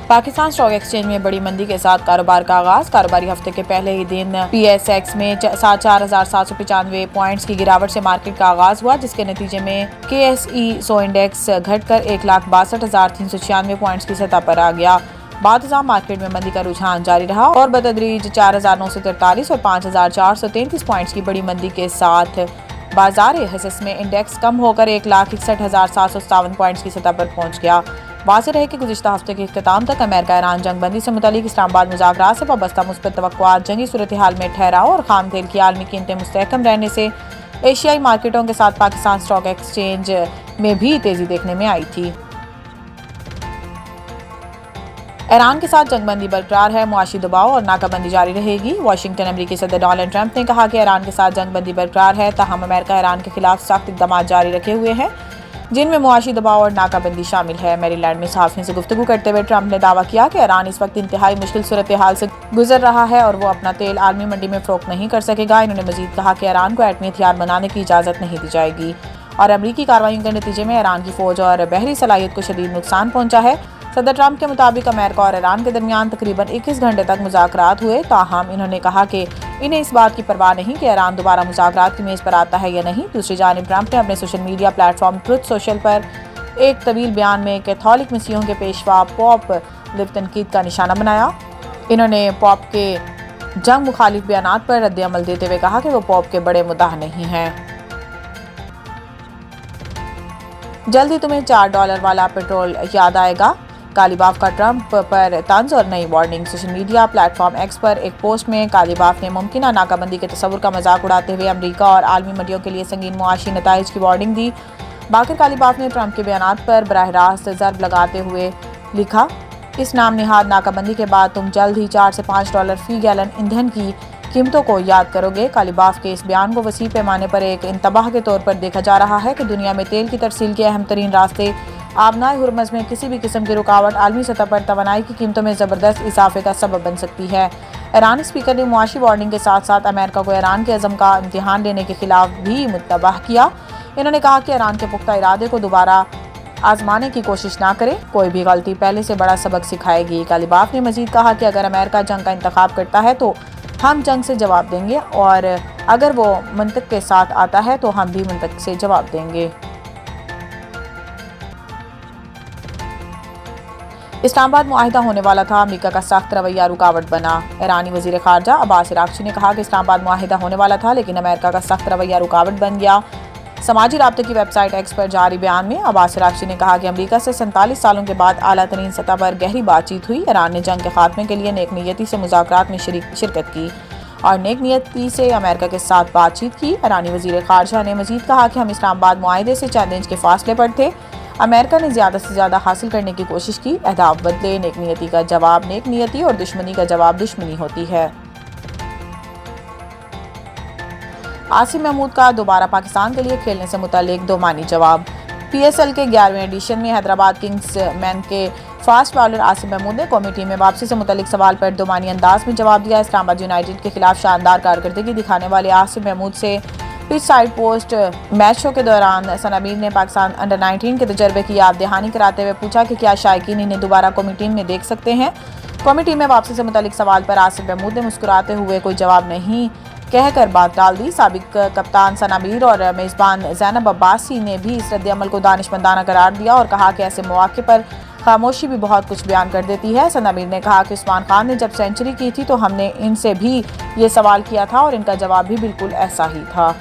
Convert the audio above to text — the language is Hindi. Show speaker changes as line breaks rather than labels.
पाकिस्तान स्टॉक एक्सचेंज में बड़ी मंदी के साथ कारोबार का आगाज। कारोबारी हफ्ते के पहले ही दिन PSX में 4,795 पॉइंट्स की गिरावट से मार्केट का आगाज हुआ, जिसके नतीजे में KSE 100 इंडेक्स घटकर 1,62,396 पॉइंट्स की सतह पर आ गया। बाद मार्केट में मंदी का रुझान जारी रहा और बतदरीज 4,943 और 5,433 पॉइंट्स की बड़ी मंदी के साथ बाजार हिस्स में इंडेक्स कम होकर 1,61,757 पॉइंट्स की सतह पर पहुंच गया। वाज़ेह रहे कि गुज़िश्ता हफ्ते के इख्तिताम तक अमेरिका ईरान जंग बंदी से मुतालिक इस्लामाबाद मुज़ाकरात से वाबस्ता मुस्बत तवक्कुआत जंगी सूरत हाल में ठहराव और खाम तेल की आलमी कीमतें मुस्तहकम रहने से एशियाई मार्केटों के साथ पाकिस्तान स्टॉक एक्सचेंज में भी तेजी देखने में आई थी। ईरान के साथ जंगबंदी बरकरार है, मुआशी दबाव और नाकाबंदी जारी रहेगी। वाशिंगटन अमेरिकी सदर डोनाल्ड ट्रंप ने कहा कि ईरान के साथ जंगबंदी बरकरार है, ताहम अमेरिका ईरान के खिलाफ सख्त इक़दाम जारी रखे हुए हैं, जिनमें मुआशी दबाव और नाकाबंदी शामिल है। मैरीलैंड में सहाफ़ियों से गुफ्तगू करते हुए ट्रंप ने दावा किया कि ईरान इस वक्त इंतहाई मुश्किल सूरत हाल से गुजर रहा है और वो अपना तेल आलमी मंडी में फ़रोख्त नहीं कर सकेगा। इन्होंने मजीद कहा कि ईरान को एटमी हथियार बनाने की इजाज़त नहीं दी जाएगी और अमरीकी कार्रवाइयों के नतीजे में ईरान की फ़ौज और बहरी सलाहियत को शदीद नुकसान पहुंचा है। सदर ट्रंप के मुताबिक अमेरिका और ईरान के दरमियान तकरीबन 21 घंटे तक मुज़ाकरात हुए, ताहम इन्होंने कहा कि इन्हें इस बात की परवाह नहीं कि ईरान दोबारा मुज़ाकरात की मेज़ पर आता है या नहीं। दूसरी जानिब ट्रंप ने अपने social media platform truth social पर एक तवील बयान में कैथोलिक मसीहों के पेशवा पॉप लिव तनकीद का निशाना बनाया। इन्होंने पॉप के जंग मुखालिफ बयानात पर रद्द अमल देते हुए कहा कि वो पॉप के बड़े मुद्दा नहीं हैं। जल्द ही तुम्हें $4 वाला पेट्रोल याद आएगा, कालीबाफ का ट्रंप पर तंज और नई warning. Social media platform x पर एक पोस्ट में कालीबाफ ने मुमकिन नाकाबंदी के तस्वुर का मजाक उड़ाते हुए अमरीका और आलमी मंडियों के लिए संगीन मुआशी नताइज की वार्निंग दी। बाकिर कालीबाफ ने ट्रंप के बयानात पर बराह रास्त ज़र्ब लगाते हुए लिखा, इस नाम निहाद नाकाबंदी के बाद तुम जल्द ही $4 से $5 फी गैलन ईंधन की कीमतों को याद करोगे। कालीबाफ के इस बयान को वसी पैमाने पर एक इंतबाह के तौर पर देखा जा रहा है कि दुनिया में तेल की तरसील के अहम तरीन रास्ते आबनाए हुरमज़ में किसी भी किस्म की रुकावट आलमी सतह पर तवानाई की कीमतों में ज़बरदस्त इजाफे का सबब बन सकती है। ईरानी स्पीकर ने मुआशी वार्निंग के साथ साथ अमेरिका को ईरान के अज़म का इम्तिहान लेने के खिलाफ भी मुतबाह किया। इन्होंने कहा कि ईरान के पुख्ता इरादे को दोबारा आजमाने की कोशिश ना करे, कोई भी गलती पहले से बड़ा सबक सिखाएगी। कालीबाफ ने मजीद कहा कि अगर अमेरिका जंग का इंतखाब करता है तो हम जंग से जवाब देंगे और अगर वो मंतक के साथ आता है तो हम भी मंतक से जवाब देंगे। इस्लामाबाद मुआहिदा होने वाला था, अमेरिका का सख्त रवैया रुकावट बना। ईरानी वजीर खारजा अब्बास अरागची ने कहा कि इस्लामाबाद मुआहिदा होने वाला था, लेकिन अमेरिका का सख्त रवैया रुकावट बन गया। समाजी राब्ते की वेबसाइट एक्स पर जारी बयान में अब्बास अरागची ने कहा कि अमेरिका से 47 सालों के बाद आला तरीन सतह पर गहरी बातचीत हुई। ईरान ने जंग के खात्मे के लिए नेक नियती से मुज़ाकरात में शिरकत की और नेक नियती से अमेरिका के साथ बातचीत की। ईरानी वजीर खारजा ने मजीद कहा कि हम इस्लामाबाद मुआहिदे से चंद इंच के फासले पर थे। अमेरिका ने ज़्यादा से ज़्यादा हासिल करने की कोशिश की। अहदाफ बदले, नेक नियति का जवाब नेक नियति और दुश्मनी का जवाब दुश्मनी होती है। आसिम महमूद का दोबारा पाकिस्तान के लिए खेलने से मुतालिक दो मानी जवाब। PSL के 11वें एडिशन में हैदराबाद किंग्स मैन के फास्ट बॉलर आसिम महमूद ने कौमी टीम में वापसी से मुतालिक सवाल पर दो मानी अंदाज में जवाब दिया। इस्लामाबाद यूनाइटेड के खिलाफ शानदार कारकर्दगी दिखाने वाले आसिम महमूद से pitch side post match show के दौरान सनाबीर ने पाकिस्तान अंडर 19 के तजर्बे की याद दहानी कराते हुए पूछा कि क्या शायकीन इन्हें दोबारा कौमी टीम में देख सकते हैं। कौमी टीम में वापसी से मुतालिक सवाल पर आसिफ महमूद ने मुस्कुराते हुए कोई जवाब नहीं कहकर बात टाल दी। साबिक कप्तान सनाबीर और मेज़बान ज़ैनब अब्बासी ने भी इस रद्द-ए-अमल को दानिशमंदाना करार दिया और कहा कि ऐसे मौके पर खामोशी भी बहुत कुछ बयान कर देती है। सनाबीर ने कहा कि उस्मान खान ने जब सेंचुरी की थी तो हमने इनसे भी ये सवाल किया था और इनका जवाब भी बिल्कुल ऐसा ही था।